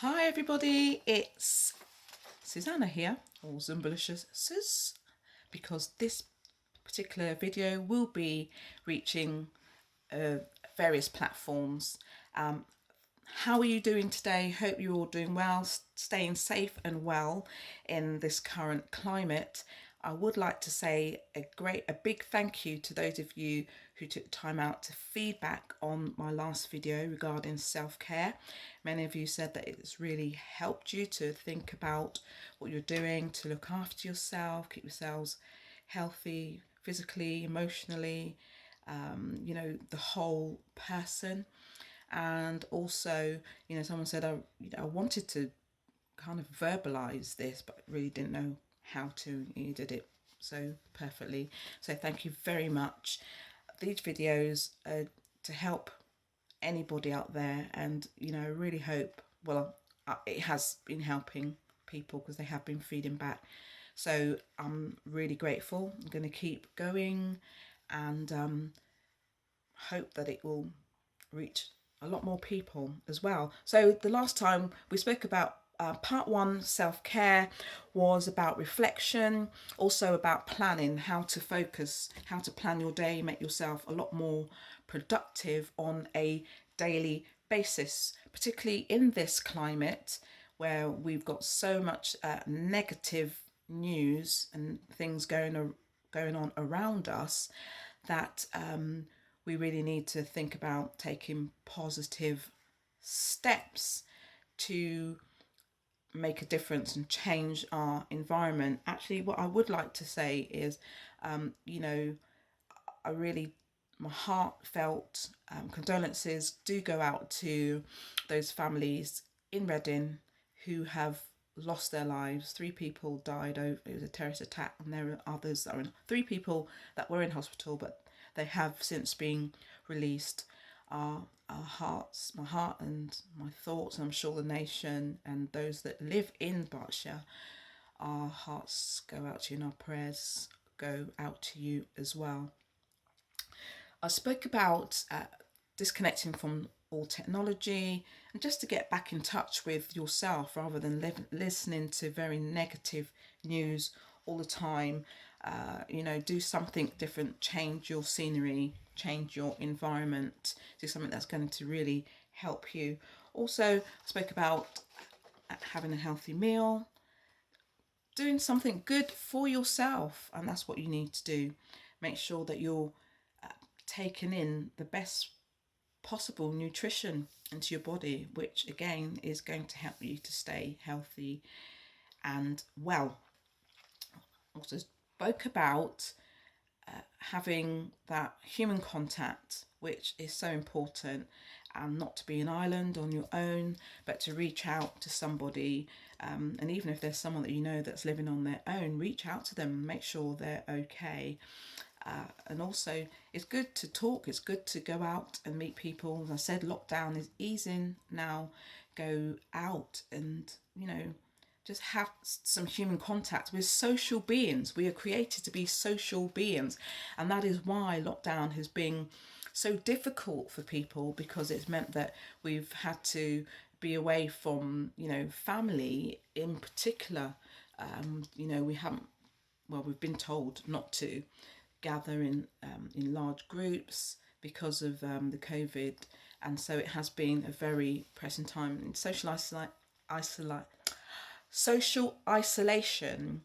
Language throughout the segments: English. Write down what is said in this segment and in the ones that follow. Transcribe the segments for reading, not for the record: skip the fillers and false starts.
Hi everybody, it's Susanna here, or Zumbalicious Sus, because this particular video will be reaching various platforms. How are you doing today? Hope you're all doing well, staying safe and well in this current climate. I would like to say a big thank you to those of you who took time out to feedback on my last video regarding self-care. Many of you said that it's really helped you to think about what you're doing to look after yourself, keep yourselves healthy physically, emotionally, the whole person. And also, someone said I wanted to kind of verbalize this, but really didn't know how to. You did it so perfectly. So thank you very much. These videos are to help anybody out there, and I really hope, it has been helping people because they have been feeding back. So I'm really grateful. I'm going to keep going and hope that it will reach a lot more people as well. So the last time we spoke about part one, self-care, was about reflection, also about planning, how to focus, how to plan your day, make yourself a lot more productive on a daily basis, particularly in this climate where we've got so much negative news and things going on around us that we really need to think about taking positive steps to make a difference and change our environment. Actually, what I would like to say is, my heartfelt condolences do go out to those families in Reading who have lost their lives. 3 people died over it was a terrorist attack, and there are others that are 3 people that were in hospital, but they have since been released. Our hearts, my heart and my thoughts, and I'm sure the nation and those that live in Berkshire, our hearts go out to you and our prayers go out to you as well. I spoke about disconnecting from all technology and just to get back in touch with yourself rather than listening to very negative news all the time. Do something different, change your scenery, change your environment, do something that's going to really help you. Also, I spoke about having a healthy meal, doing something good for yourself, and that's what you need to do. Make sure that you're taking in the best possible nutrition into your body, which again is going to help you to stay healthy and well. Also spoke about having that human contact, which is so important, and not to be an island on your own, but to reach out to somebody, and even if there's someone that you know that's living on their own, reach out to them and make sure they're okay. And also it's good to talk, it's good to go out and meet people. As I said, lockdown is easing now. Go out and just have some human contact. We're social beings. We are created to be social beings. And that is why lockdown has been so difficult for people, because it's meant that we've had to be away from, family in particular. We've been told not to gather in large groups because of the COVID. And so it has been a very pressing time. And social isolation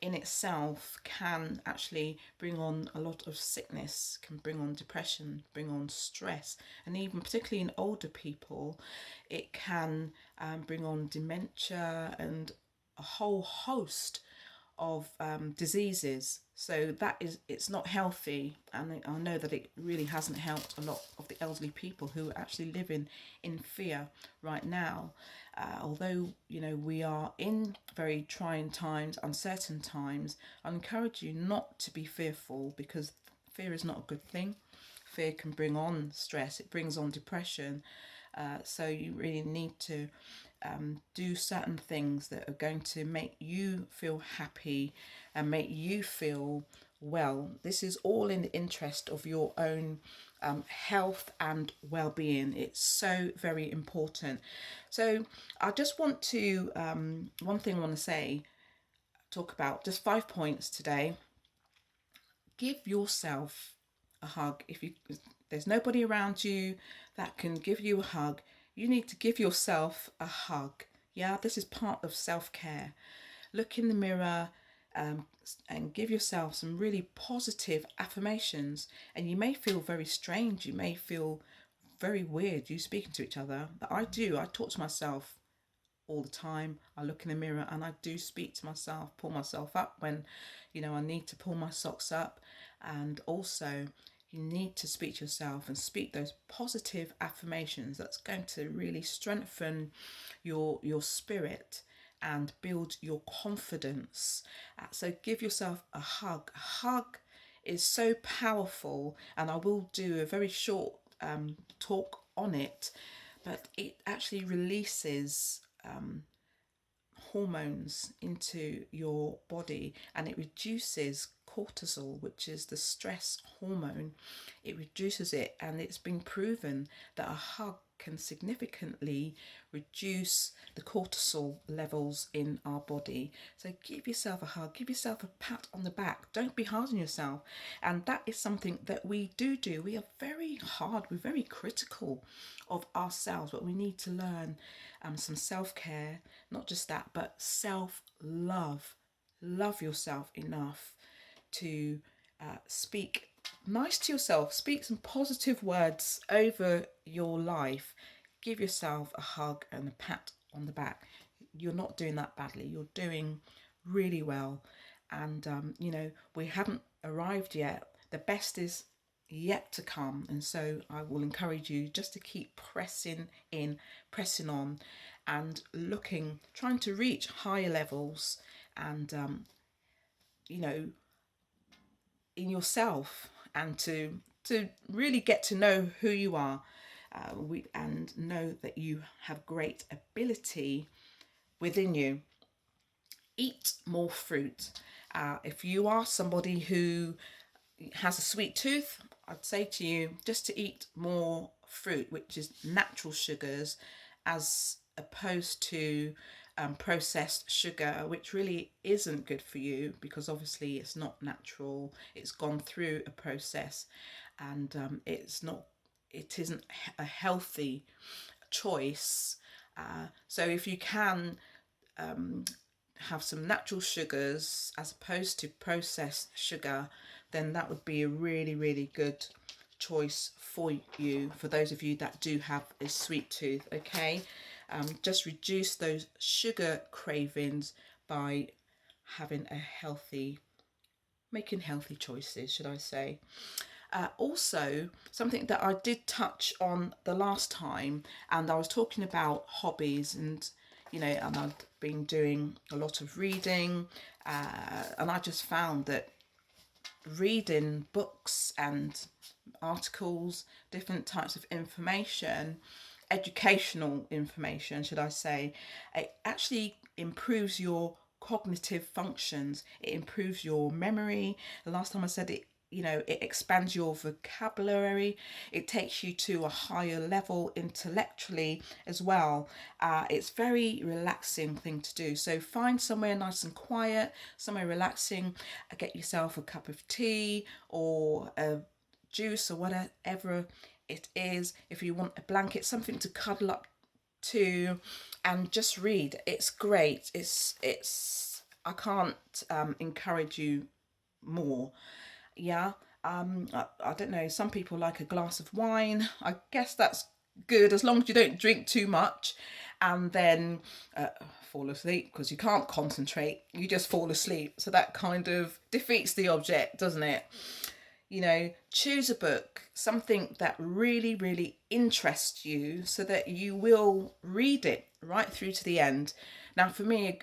in itself can actually bring on a lot of sickness, can bring on depression, bring on stress, and even particularly in older people, it can bring on dementia and a whole host of diseases. So it's not healthy, and I know that it really hasn't helped a lot of the elderly people who are actually living in fear right now. Although we are in very trying times, uncertain times, I encourage you not to be fearful, because fear is not a good thing. Fear can bring on stress, it brings on depression. So you really need to do certain things that are going to make you feel happy and make you feel well. This is all in the interest of your own health and well-being. It's so very important. So I just want to one thing I want to say, talk about just 5 points today. Give yourself a hug. If there's nobody around you that can give you a hug, you need to give yourself a hug. Yeah, this is part of self-care. Look in the mirror, um, and give yourself some really positive affirmations. And you may feel very strange, you may feel very weird, you speaking to each other, but I do. I talk to myself all the time. I look in the mirror and I do speak to myself, pull myself up when, I need to pull my socks up. And also, you need to speak to yourself and speak those positive affirmations. That's going to really strengthen your spirit and build your confidence. So give yourself a hug. A hug is so powerful, and I will do a very short talk on it, but it actually releases hormones into your body, and it reduces cortisol, which is the stress hormone. It reduces it, and it's been proven that a hug can significantly reduce the cortisol levels in our body. So give yourself a hug, give yourself a pat on the back. Don't be hard on yourself. And that is something that we do. We are very hard, we're very critical of ourselves, but we need to learn some self-care. Not just that, but self-love. Love yourself enough to speak nice to yourself, speak some positive words over your life. Give yourself a hug and a pat on the back. You're not doing that badly, you're doing really well. And we haven't arrived yet. The best is yet to come, and so I will encourage you just to keep pressing in, pressing on, and trying to reach higher levels, and in yourself, and to really get to know who you are, and know that you have great ability within you. Eat more fruit. If you are somebody who has a sweet tooth, I'd say to you just to eat more fruit, which is natural sugars, as opposed to processed sugar, which really isn't good for you, because obviously it's not natural. It's gone through a process, and it isn't a healthy choice. So if you can have some natural sugars as opposed to processed sugar, then that would be a really, really good choice for you, for those of you that do have a sweet tooth. Okay, just reduce those sugar cravings by making healthy choices, should I say. Also, something that I did touch on the last time, and I was talking about hobbies, and and I've been doing a lot of reading, and I just found that reading books and articles, different types of information, educational information, should I say, it actually improves your cognitive functions. It improves your memory. The last time I said it, it expands your vocabulary. It takes you to a higher level intellectually as well. It's very relaxing thing to do. So find somewhere nice and quiet, somewhere relaxing. Get yourself a cup of tea or a juice or whatever it is. If you want a blanket, something to cuddle up to, and just read. It's great. It's I can't encourage you more. Yeah. I don't know, some people like a glass of wine. I guess that's good as long as you don't drink too much and then fall asleep, because you can't concentrate, you just fall asleep. So that kind of defeats the object, doesn't it? Choose a book, something that really, really interests you, so that you will read it right through to the end. Now, for me,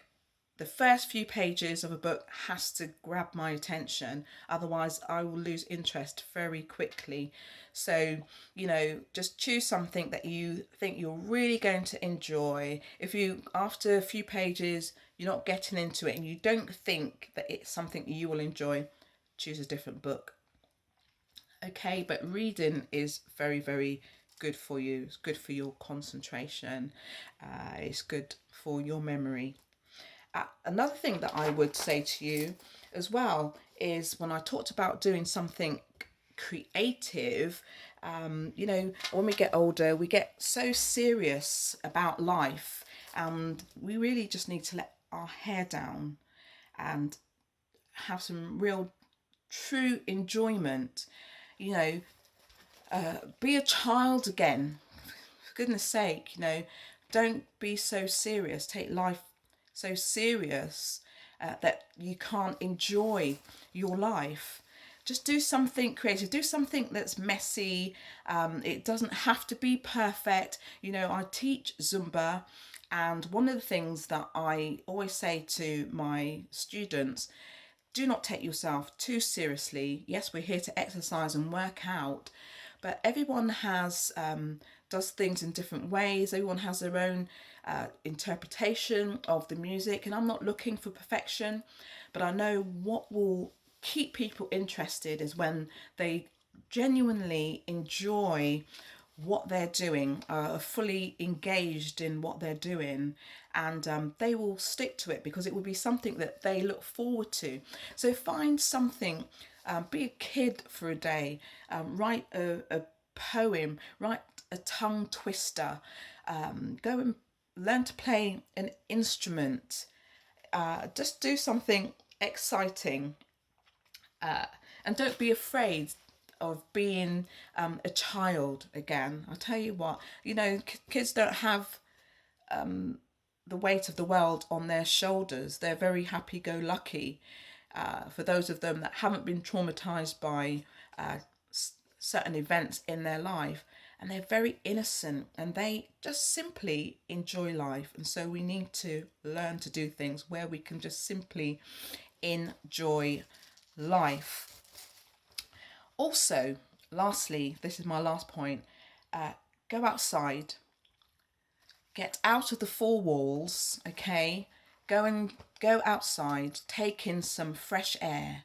the first few pages of a book has to grab my attention, otherwise I will lose interest very quickly. So, just choose something that you think you're really going to enjoy. If you, after a few pages, you're not getting into it and you don't think that it's something you will enjoy, choose a different book. Okay, but reading is very, very good for you. It's good for your concentration. It's good for your memory. Another thing that I would say to you as well is when I talked about doing something creative, when we get older, we get so serious about life, and we really just need to let our hair down and have some real true enjoyment. You know, be a child again. For goodness sake, don't be so serious. Take life so serious that you can't enjoy your life. Just do something creative. Do something that's messy. It doesn't have to be perfect. I teach Zumba, and one of the things that I always say to my students, do not take yourself too seriously. Yes, we're here to exercise and work out, but everyone does things in different ways. Everyone has their own interpretation of the music, and I'm not looking for perfection, but I know what will keep people interested is when they genuinely enjoy what they're doing, are fully engaged in what they're doing, and they will stick to it because it will be something that they look forward to. So find something, be a kid for a day, write a poem, write a tongue twister, go and learn to play an instrument, just do something exciting, and don't be afraid of being a child again. I'll tell you what, kids don't have the weight of the world on their shoulders. They're very happy-go-lucky. For those of them that haven't been traumatized by certain events in their life, and they're very innocent, and they just simply enjoy life. And so we need to learn to do things where we can just simply enjoy life. Also, lastly, this is my last point, go outside, get out of the four walls, okay? Go outside, take in some fresh air.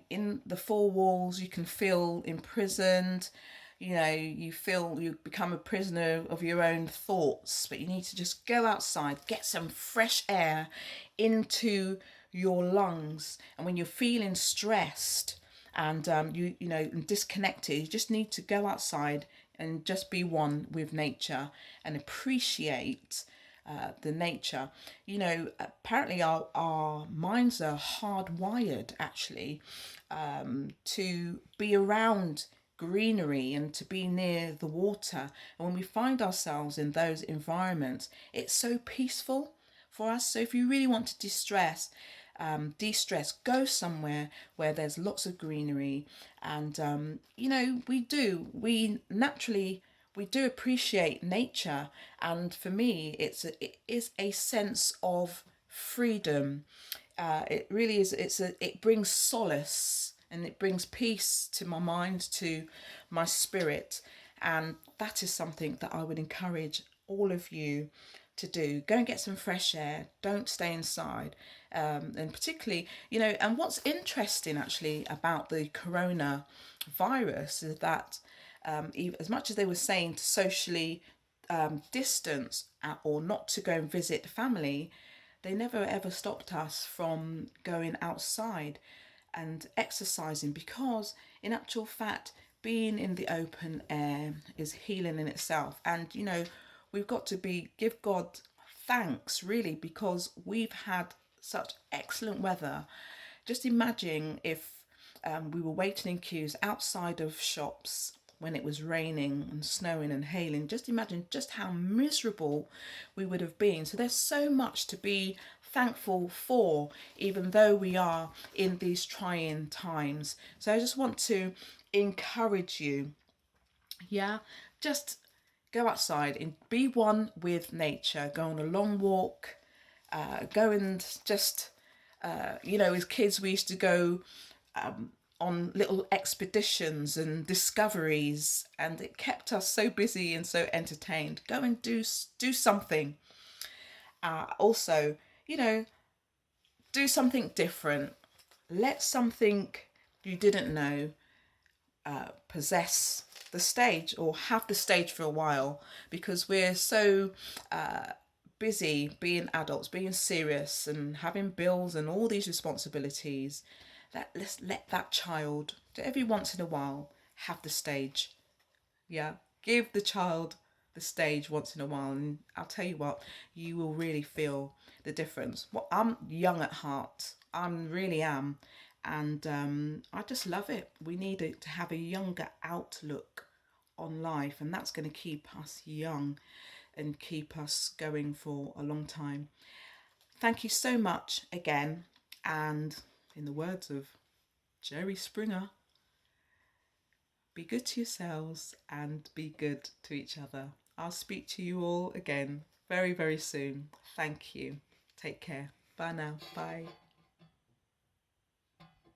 In the four walls, you can feel imprisoned. You feel you become a prisoner of your own thoughts, but you need to just go outside, get some fresh air into your lungs. And when you're feeling stressed and disconnected, you just need to go outside and just be one with nature and appreciate the nature. Apparently our minds are hardwired actually to be around greenery and to be near the water. And when we find ourselves in those environments, it's so peaceful for us. So if you really want to de-stress, go somewhere where there's lots of greenery. And we do appreciate nature, and for me it is a sense of freedom. It really is. It brings solace and it brings peace to my mind, to my spirit, and that is something that I would encourage all of you to do. Go and get some fresh air. Don't stay inside. And particularly, and what's interesting actually about the corona virus is that as much as they were saying to socially distance or not to go and visit family, they never ever stopped us from going outside and exercising, because in actual fact being in the open air is healing in itself. And we've got to give God thanks really, because we've had such excellent weather. Just imagine if we were waiting in queues outside of shops when it was raining and snowing and hailing. Just imagine just how miserable we would have been. So there's so much to be thankful for, even though we are in these trying times. So I just want to encourage you, just go outside and be one with nature. Go on a long walk, go and just as kids we used to go on little expeditions and discoveries, and it kept us so busy and so entertained. Go and do something. Also, do something different. Let something you didn't know possess the stage or have the stage for a while, because we're so busy being adults, being serious and having bills and all these responsibilities, that let's let that child every once in a while have the stage. Yeah, give the child the stage once in a while, and I'll tell you what, you will really feel the difference. Well, I'm young at heart, I really am, and I just love it. We need it to have a younger outlook on life, and that's going to keep us young and keep us going for a long time. Thank you so much again, and in the words of Jerry Springer, be good to yourselves and be good to each other. I'll speak to you all again very, very soon. Thank you. Take care. Bye now. Bye.